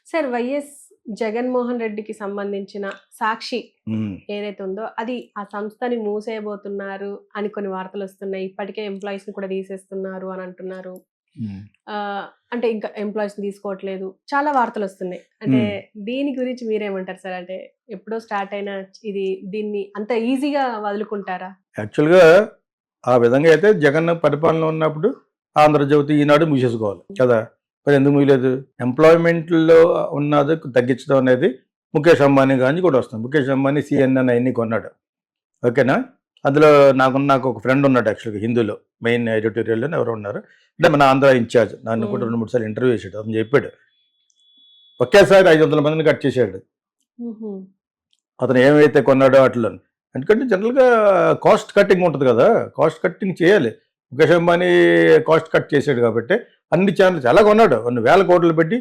Sir YS Jaganmohan రెడ్డికి సంబంధించిన సాక్షి హ్మ్. ఏదైతే ఉందో అది ఆ సంస్థని మూసేయబోతున్నారు అని కొన్ని వార్తలు వస్తున్నాయి. ఇప్పటికే ఎంప్లాయీస్‌ని కూడా తీసేస్తున్నారు అని అంటున్నారు. హ్మ్. అంటే ఇంకా ఎంప్లాయీస్‌ని తీసుకోవట్లేదు. చాలా వార్తలొస్తున్నాయి. అంటే హ్మ్. దీని గురించి మీరేమంటారు సార్? అంటే ఎప్పుడో స్టార్ట్ అయిన దీన్ని అంత ఈజీగా వదులుకుంటారా? యాక్చువల్‌గా ఆ విధంగా అయితే జగన్ పరిపాలన ఉన్నప్పుడు ఆంధ్రజ్యోతి, ఈనాడు మూసేసుకోవాలి కదా! మరి ఎందుకు మూయలేదు? ఎంప్లాయ్‌మెంట్‌లో ఉన్నది తగ్గించడం అనేది ముఖేష్ అంబానీ గాంచి కూడా వస్తుంది. ముఖేష్ అంబానీ సీఎన్ఎన్ అయన్నీ కొన్నాడు. ఓకేనా? అందులో నాకు ఒక ఫ్రెండ్ ఉన్నాడు యాక్చువల్‌గా హిందూలో. మెయిన్ ఎడిటోరియల్‌లోనే ఎవరో ఉన్నారు. అంటే మన ఆంధ్ర ఇన్‌చార్జ్. నన్ను కూడా హ్మ్. 2, 3 సార్లు ఇంటర్వ్యూ చేసాడు. అతను చెప్పాడు. ఒకేసారి 500 మందిని కట్ చేసాడు. హుహు. అతను ఏమైతే కొన్నాడో వాటిలోని. ఎందుకంటే జనరల్‌గా కాస్ట్ కట్టింగ్ ఉంటది కదా! కాస్ట్ కట్టింగ్ చేయాలి. ముఖేష్ అంబానీ కాస్ట్ కట్ చేసాడు కాబట్టి అన్ని ఛానెల్స్ ఎలా కొన్నాడు. కొన్ని వేల కోట్లు పెట్టి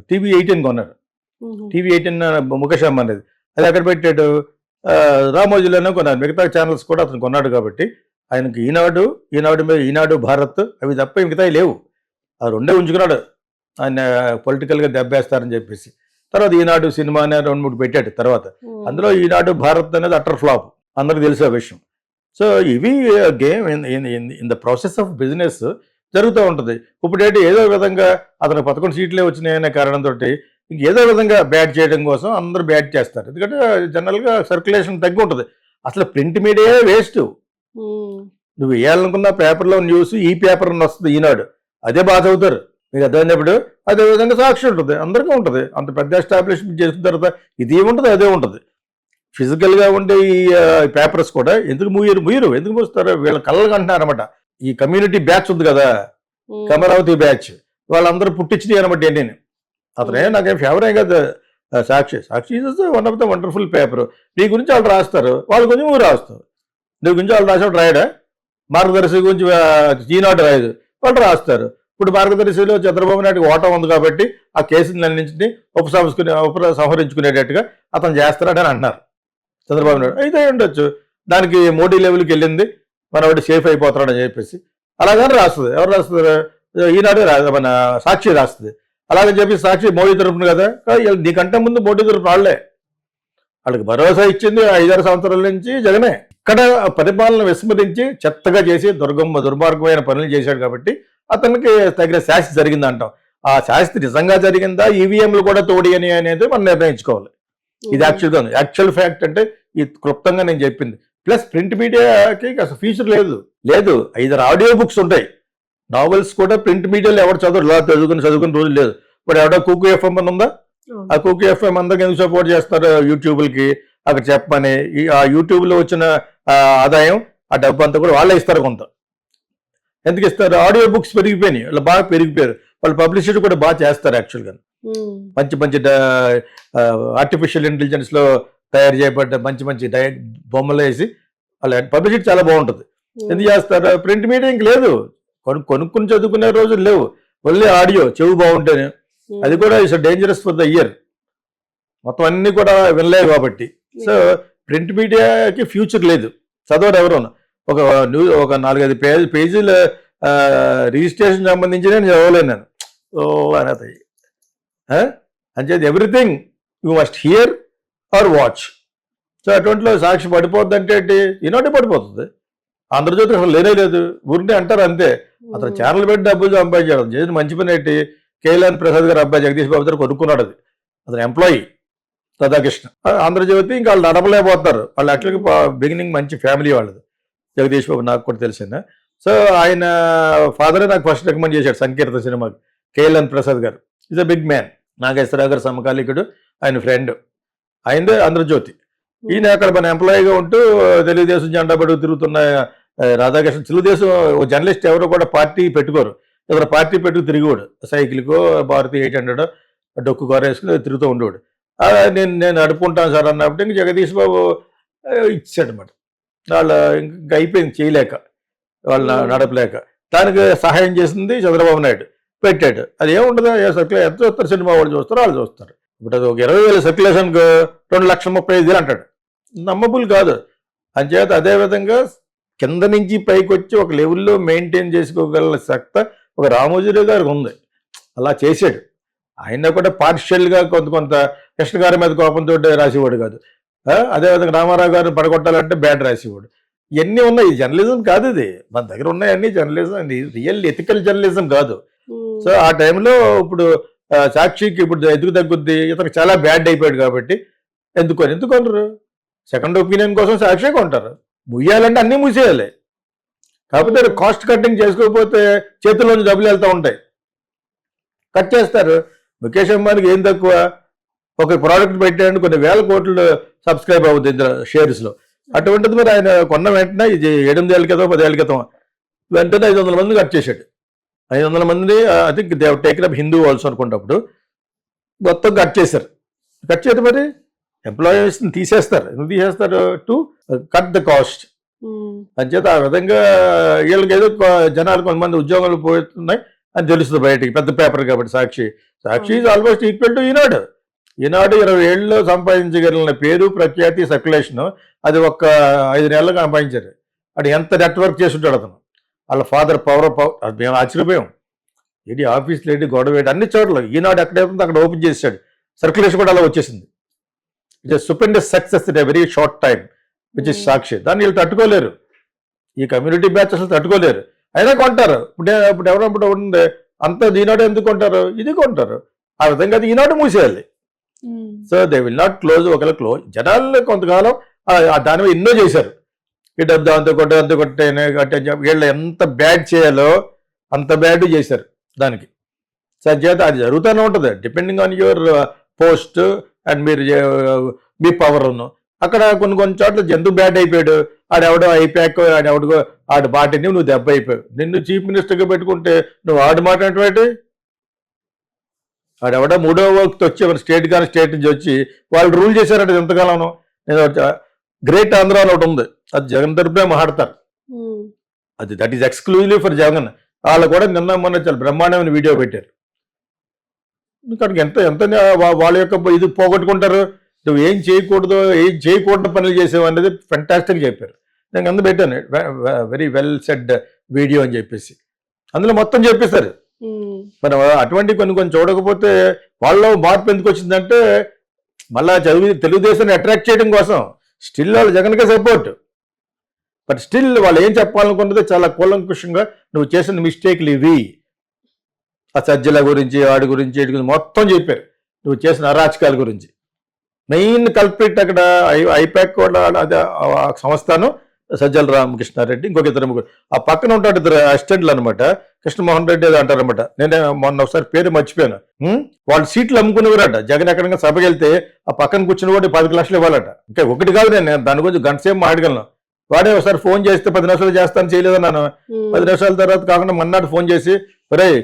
టీవీ 18 కొన్నాడు. హుహు. టీవీ 18 ముఖేష్ అంబానీది. అది ఎక్కడ పెట్టాడు? రామోజీలోనే కొన్నాడు. మిగతా ఛానెల్స్ కూడా అతను కొన్నాడు కాబట్టి ఆయనకి ఈనాడు భారత్ అవి తప్ప మిగతావి లేవు. ఆ రెండే ఉంచుకున్నాడు. ఆయన పొలిటికల్‌గా దెబ్బేస్తారని చెప్పేసి. తర్వాత ఈనాడు సినిమా అని 2, 3 పెట్టాడు తర్వాత. హ్మ్. అందులో ఈనాడు భారత్ అనేది అటర్ ఫ్లాప్. అందరికి తెలిసే విషయం. సో ఇవి game in the process of business జరుగుతూ ఉంటది. ఇప్పుడేంటి ఏదో విధంగా అతనికి 11 సీట్లే వచ్చినాయనే కారణంతోటి ఏదో విధంగా బ్యాట్ చేయడం కోసం అందరూ బ్యాట్ చేస్తారు. ఎందుకంటే జనరల్‌గా సర్క్యులేషన్ తగ్గి ఉంటది. అసలు ప్రింట్ మీడియాయే వేస్ట్. హ్మ్. నువ్వు వేయాలనుకున్న పేపర్‌లో న్యూస్ ఈ పేపర్ అని వస్తది ఈనాడు. అదే బాగా చదువుతారు. మీకు అర్థమైనప్పుడు అదే విధంగా సాక్షి ఉంటది. అందరికీ ఉంటది. అంత పెద్ద ఎస్టాబ్లిష్‌మెంట్ చేసిన తర్వాత ఇది ఉంటది, అదే ఉంటది. ఫిజికల్‌గా ఉండే ఈ పేపర్స్ కూడా ఎందుకు ముయ్యరు. ఎందుకు మూస్తారు? వీళ్ళ కలలు కంటున్నారన్నమాట. ఈ కమ్యూనిటీ బ్యాచ్ ఉంది కదా! హ్మ్. కమరావతి బ్యాచ్. వాళ్ళందరూ పుట్టించినయి అన్నమాట ఇయన్నీని. అతనేం హ్మ్. నాకేం ఫేవరే కాదు. Sakshi. Sakshi is one of the wonderful paper. నీ గురించి వాళ్ళు రాస్తారు. వాళ్ళ గురించి నువ్వు రాస్తావు. నీ గురించి వాళ్ళు రాసేవాడు రాయడా? మార్గదర్శి గురించి ఈనాడు రాయదు. వాళ్ళు రాస్తారు. ఇప్పుడు మార్గదర్శిలో చంద్రబాబు నాయుడుకి ఓటం ఉంది కాబట్టి ఆ కేసులన్నింటినీ ఉపసంహరించుకునేటట్టుగా అతను చేస్తున్నాడని అంటున్నారు చంద్రబాబు హ్మ్. నాయుడు. అయితే ఉండొచ్చు. దానికి మోడీ లెవెల్కి వెళ్ళింది. మనవాడు సేఫ్ అయిపోతున్నాడని చెప్పేసి. అలాగని రాస్తుంది. ఎవరు రాస్తారు? ఈనాడే మన సాక్షి రాస్తుంది. అలాగని చెప్పి సాక్షి మోడీ తరపున కదా! నీకంటే ముందు మోడీ తరపున వాళ్ళే. వాళ్ళకి భరోసా ఇచ్చింది 5-6 సంవత్సరాల నుంచి జగనే. ఇక్కడ పరిపాలన విస్మరించి చెత్తగా చేసి దుర్మార్గమైన పనులు చేశాడు కాబట్టి అతనికి తగిన శాస్తి జరిగిందంటాం. ఆ శాస్తి నిజంగా జరిగిందా? ఈవీఎంలు కూడా తోడియని అనేది మనం నిర్ణయించుకోవాలి. ఇది హ్మ్. యాక్చువల్ ఫ్యాక్ట్ అంటే ఇది క్లుప్తంగా నేను చెప్పింది. ప్లస్ ప్రింట్ మీడియాకి అసలు ఫ్యూచర్ లేదు. లేదు. 5 ఆడియో బుక్స్ ఉంటాయి. నావెల్స్ కూడా ప్రింట్ మీడియాలో ఎవరు చదవరు. చదువుకుని రోజులు లేదు. ఇప్పుడు ఎవడో కుకు ఎఫ్ఎం అని ఉందా? ఆ అవును. కుకీ ఎఫ్ఎం అందరికి ఎందుకు సపోర్ట్ చేస్తారు యూట్యూబ్లకి అక్కడ చెప్పమని ఆ యూట్యూబ్లో వచ్చిన ఆదాయం ఆ డబ్బు అంతా కూడా వాళ్ళే ఇస్తారు కొంత. ఎందుకు ఇస్తారు? ఆడియో బుక్స్ పెరిగిపోయినాయి. వాళ్ళు బాగా పెరిగిపోయారు. వాళ్ళు పబ్లిసిటీ కూడా బాగా చేస్తారు యాక్చువల్గా. హ్మ్. మంచి మంచి ఆర్టిఫిషియల్ ఇంటెలిజెన్స్లో తయారు చేయబడ్డ మంచి మంచి బొమ్మలు వేసి వాళ్ళ పబ్లిసిటీ చాలా బాగుంటుంది. ఎందుకు హ్మ్. చేస్తారు? ప్రింట్ మీడియా ఇంక లేదు. కొనుక్కుని చదువుకునే రోజులు లేవు. ఓన్లీ ఆడియో చెవు బాగుంటేనే. అది హ్మ్. కూడా it's dangerous for the year. మొత్తం అన్నీ కూడా వినలేవు కాబట్టి. సో నిజం. ప్రింట్ మీడియాకి ఫ్యూచర్ లేదు. చదవరు ఎవరును. ఒక 4, 5 పేజీల రిజిస్ట్రేషన్ సంబంధించి నేను చదవలేను నేను. అనేది అంచేది everything you must hear or watch. So అటువంటిలో సాక్షి పడిపోద్దంటే ఏంటి? ఈనాటి పడిపోతుంది. ఆంధ్రజ్యోతి అసలు లేనే లేదు. ఊరినే అంటారు అంతే. అతను హ్మ్. ఛానల్ పెట్టి డబ్బులు సంపాదించడం చేసిన మంచి పని ఏంటి? కేఎల్ఎన్ ప్రసాద్ గారు అబ్బాయి జగదీష్ బాబు గారు కొనుక్కున్నాడు అది. అతను ఎంప్లాయీ రాధాకృష్ణ. ఆంధ్రజ్యోతి ఇంకా వాళ్ళు నడపలేకపోతారు. వాళ్ళు హ్మ్. యాక్చువల్గా బిగినింగ్ మంచి ఫ్యామిలీ వాళ్ళది. జగదీష్ బాబు నాకు కూడా తెలిసిన. సో ఆయన ఫాదరే నాకు ఫస్ట్ రికమెండ్ చేశాడు సంకీర్త సినిమాకి. కేఎల్ఎన్ ప్రసాద్ గారు is a big man. Nageswararao గారు సమకాలీకుడు. ఆయన ఫ్రెండ్. ఆయనదే ఆంధ్రజ్యోతి. ఈయన హ్మ్. అక్కడ మన ఎంప్లాయీగా ఉంటూ తెలుగుదేశం జెండా పడుకు తిరుగుతున్న రాధాకృష్ణ. తెలుగుదేశం జర్నలిస్ట్ ఎవరో కూడా పార్టీ పెట్టుకోరు. ఎవరు పార్టీ పెట్టుకు తిరిగేవాడు. సైకిల్కో భారతి 800 డొక్కు కారు వేసుకుని తిరుగుతూ ఉండేవాడు. నేను నేను నడుపుకుంటాను సార్ అన్నప్పుడు ఇంక జగదీష్ బాబు ఇచ్చాడనమాట. వాళ్ళు ఇంక అయిపోయింది చేయలేక. వాళ్ళు హ్మ్. నడపలేక. దానికి సహాయం చేసింది చంద్రబాబు నాయుడు. పెట్టాడు. అది ఏముండదు ఎంత చూస్తారు సినిమా వాళ్ళు చూస్తారో వాళ్ళు చూస్తారు. ఇప్పుడు అది ఒక 20,000 సర్క్యులేషన్‌కు 2,35,000 అంటాడు. నమ్మబుల్ కాదు. అంచేత అదే విధంగా కింద నుంచి పైకొచ్చి ఒక లెవెల్‌లో మెయింటైన్ చేసుకోగల సత్తా ఒక రామోజీరావు గారికి ఉంది. అలా చేశాడు. ఆయన కూడా పార్షియల్ గా కొంత కృష్ణ గారి మీద కోపంతో రాసేవాడు కాదు. అదేవిధంగా రామారావు గారిని పడగొట్టాలంటే బ్యాడ్ రాసేవాడు. ఇవన్నీ ఉన్నాయి. జర్నలిజం కాదు ఇది. మన దగ్గర ఉన్నాయన్నీ జర్నలిజం, రియల్ ఎథికల్ జర్నలిజం కాదు. సో ఆ టైంలో ఇప్పుడు సాక్షికి ఇప్పుడు ఎదుగు తగ్గుద్ది, ఇతనికి చాలా బ్యాడ్ అయిపోయాడు కాబట్టి ఎందుకొనరు సెకండ్ ఒపీనియన్ కోసం సాక్షి కొంటారు. ముయ్యాలంటే అన్నీ మూసేయాలి. కాకపోతే కాస్ట్ కట్టింగ్ చేసుకోకపోతే చేతుల్లోంచి డబ్బులు వెళ్తూ ఉంటాయి, కట్ చేస్తారు. ముఖేష్ అంబానీకి ఏం తక్కువ, ఒక ప్రోడక్ట్ పెట్టాడు కొన్ని వేల కోట్లు సబ్స్క్రైబ్ అవుతుంది ఇందులో షేర్స్లో. అటువంటిది మరి ఆయన కొన్న వెంటనే ఇది 8 ఏళ్ళ క్రితం 10 ఏళ్ళ క్రితం వెంటనే 500 మంది కట్ చేశాడు. 500 మంది I think they taken up Hindu also అనుకున్నప్పుడు మొత్తం కట్ చేశారు. కట్ చేయడం మరి ఎంప్లాయీస్ని తీసేస్తారు. ఎందుకు తీసేస్తారు? To cut the cost. అంచేత ఆ విధంగా వీళ్ళకి ఏదో జనాలు కొంతమంది ఉద్యోగాలు పోతున్నాయి అని తెలుస్తుంది బయటికి, పెద్ద పేపర్ కాబట్టి. సాక్షి ఈజ్ ఆల్మోస్ట్ ఈక్వల్ టు ఈనాడు. 20 ఏళ్ళలో సంపాదించగలిగిన పేరు, ప్రఖ్యాతి, సర్క్యులేషన్ అది ఒక్క 5 నెలలకు సంపాదించారు. అటు ఎంత నెట్వర్క్ చేసి ఉంటాడు అతను. వాళ్ళ ఫాదర్ పవర్ అది మేము ఆశ్చర్యపోయాం. ఏంటి ఆఫీస్లో ఏంటి గొడవ ఏంటి అన్ని చోట్ల ఈనాడు ఎక్కడైతే అక్కడ ఓపెన్ చేశాడు. సర్క్యులేషన్ కూడా అలా వచ్చేసింది. It's stupendous success in a very short time which is Sakshi. దాన్ని వీళ్ళు తట్టుకోలేరు, ఈ కమ్యూనిటీ బ్యాచ్ అసలు తట్టుకోలేరు. అయినా కొంటారు. ఇప్పుడు ఎవరప్పుడు ఉండే అంత ఈనాడు ఎందుకు కొంటారు? ఇది కొంటారు. ఆ విధంగా అది ఈనాడు మూసేయాలి. So they will not close. ఒకవేళ క్లోజ్ జనాలు కొంతకాలం దాని మీద ఎన్నో చేశారు. ఇటు అంత కొట్టే వీళ్ళు ఎంత బ్యాడ్ చేయాలో అంత బ్యాడ్ చేశారు దానికి. చేత అది జరుగుతూనే ఉంటుంది depending on your post and మీరు మీ పవర్ ఉన్న అక్కడ కొన్ని చోట్ల ఎందుకు బ్యాడ్ అయిపోయాడు. ఆడెవడో అయిపోయాక ఆడు బాటిని నువ్వు దెబ్బ అయిపోయావు. నిన్ను చీఫ్ మినిస్టర్గా పెట్టుకుంటే నువ్వు ఆడు మాట అంటే ఆడెవడో 3వ వర్క్తో వచ్చి స్టేట్ కానీ స్టేట్ నుంచి వచ్చి వాళ్ళు రూల్ చేశారంటే ఎంతకాలం. నేను గ్రేట్ ఆంధ్ర అని ఒకటి ఉంది, అది జగన్ తరపునే మాట్లాడతారు. అది that is exclusively for Jagan. వాళ్ళు కూడా మొన్న చాలా బ్రహ్మాండమైన వీడియో పెట్టారు. ఇక్కడికి ఎంత వాళ్ళ యొక్క ఇది పోగొట్టుకుంటారు. నువ్వు ఏం చేయకూడదు పనులు చేసేవి అనేది ఫెంటాస్టిక్ చెప్పారు. నేను అందులో పెట్టాను వెరీ వెల్ సెడ్ వీడియో అని చెప్పేసి. అందులో మొత్తం చెప్పేశారు. మనం అటువంటి కొన్ని చూడకపోతే వాళ్ళలో మార్పు ఎందుకు వచ్చిందంటే మళ్ళా తెలుగుదేశాన్ని అట్రాక్ట్ చేయడం కోసం. స్టిల్ వాళ్ళు జగన్కే సపోర్ట్, బట్ స్టిల్ వాళ్ళు ఏం చెప్పాలనుకున్నది చాలా కూలంకుషంగా నువ్వు చేసిన మిస్టేక్లు ఇవి, ఆ సజ్జల గురించి వాడి గురించి వీటి గురించి మొత్తం చెప్పారు. నువ్వు చేసిన అరాచకాల గురించి. మెయిన్ కల్ప్రిట్ అక్కడ ఐపాక్ కూడా అదే సంస్థను సజ్జల రామకృష్ణారెడ్డి, ఇంకొక 2 ముగ్గురు ఆ పక్కన ఉంటాడు 2 అసిస్టెంట్లు అనమాట. కృష్ణమోహన్ రెడ్డి ఏదో అంటారనమాట. నేను మొన్న ఒకసారి పేరు మర్చిపోయాను. వాళ్ళు సీట్లు అమ్ముకునేవారట. జగన్ ఎక్కడికైనా సభకి వెళ్తే ఆ పక్కన కూర్చుని కూడా 10 లక్షలు ఇవ్వాలట. ఇంకా ఒకటి కాదు, నేను దాని గురించి గంట సేపు మాట్లాడగలను. వాడే ఒకసారి ఫోన్ చేస్తే 10 నిమిషాలు చేస్తాను చేయలేదన్నాను. 10 నిమిషాల తర్వాత కాకుండా మన్నాడు ఫోన్ చేసి ఒరేయ్